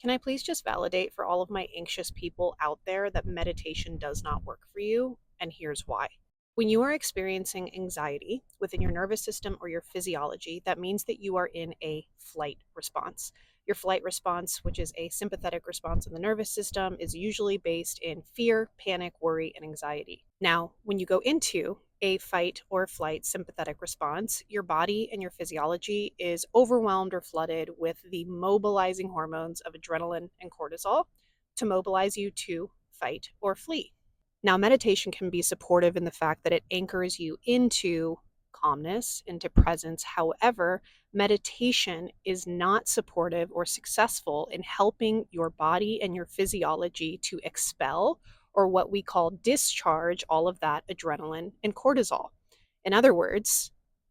Can I please just validate for all of my anxious people out there that meditation does not work for you? And here's why. When you are experiencing anxiety within your nervous system or your physiology, that means that you are in a flight response. Your flight response, which is a sympathetic response in the nervous system, is usually based in fear, panic, worry, and anxiety. Now, when you go into a fight or flight sympathetic response, your body and your physiology is overwhelmed or flooded with the mobilizing hormones of adrenaline and cortisol to mobilize you to fight or flee. Now, meditation can be supportive in the fact that it anchors you into calmness, into presence. However, meditation is not supportive or successful in helping your body and your physiology to expel or what we call discharge all of that adrenaline and cortisol. In other words,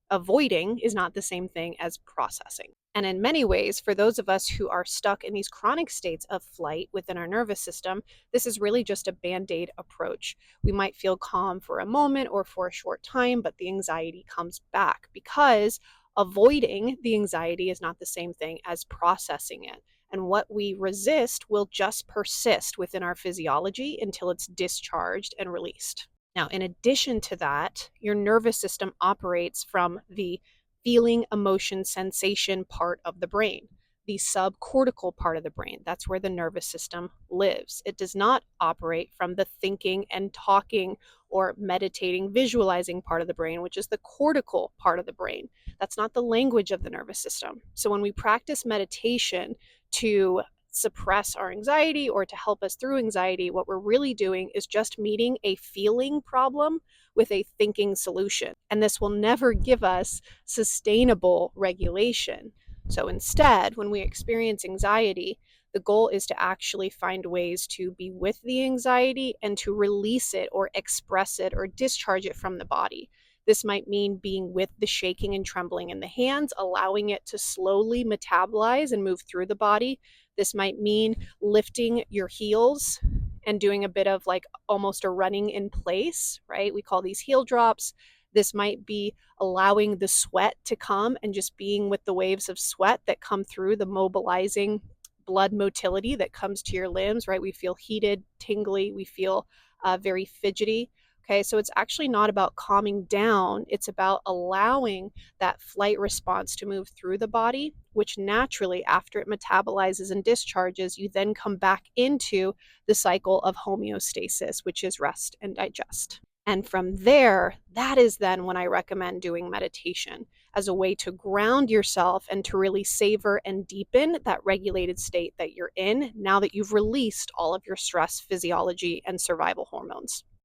avoiding is not the same thing as processing. And in many ways, for those of us who are stuck in these chronic states of flight within our nervous system, this is really just a band aid approach. We might feel calm for a moment or for a short time, but the anxiety comes back because avoiding the anxiety is not the same thing as processing it. And what we resist will just persist within our physiology until it's discharged and released. Now, in addition to that, your nervous system operates from the feeling, emotion, sensation part of the brain, the subcortical part of the brain. That's where the nervous system lives. It does not operate from the thinking and talking or meditating, visualizing part of the brain, which is the cortical part of the brain. That's not the language of the nervous system. So when we practice meditation to suppress our anxiety or to help us through anxiety, what we're really doing is just meeting a feeling problem with a thinking solution. And this will never give us sustainable regulation. So instead, when we experience anxiety, the goal is to actually find ways to be with the anxiety and to release it or express it or discharge it from the body. This might mean being with the shaking and trembling in the hands, allowing it to slowly metabolize and move through the body. This might mean lifting your heels and doing a bit of like almost a running in place, right? We call these heel drops. This might be allowing the sweat to come and just being with the waves of sweat that come through the mobilizing blood motility that comes to your limbs, right? We feel heated, tingly, we feel very fidgety. Okay, so it's actually not about calming down, it's about allowing that flight response to move through the body, which naturally, after it metabolizes and discharges, you then come back into the cycle of homeostasis, which is rest and digest. And from there, that is then when I recommend doing meditation as a way to ground yourself and to really savor and deepen that regulated state that you're in now that you've released all of your stress, physiology, and survival hormones.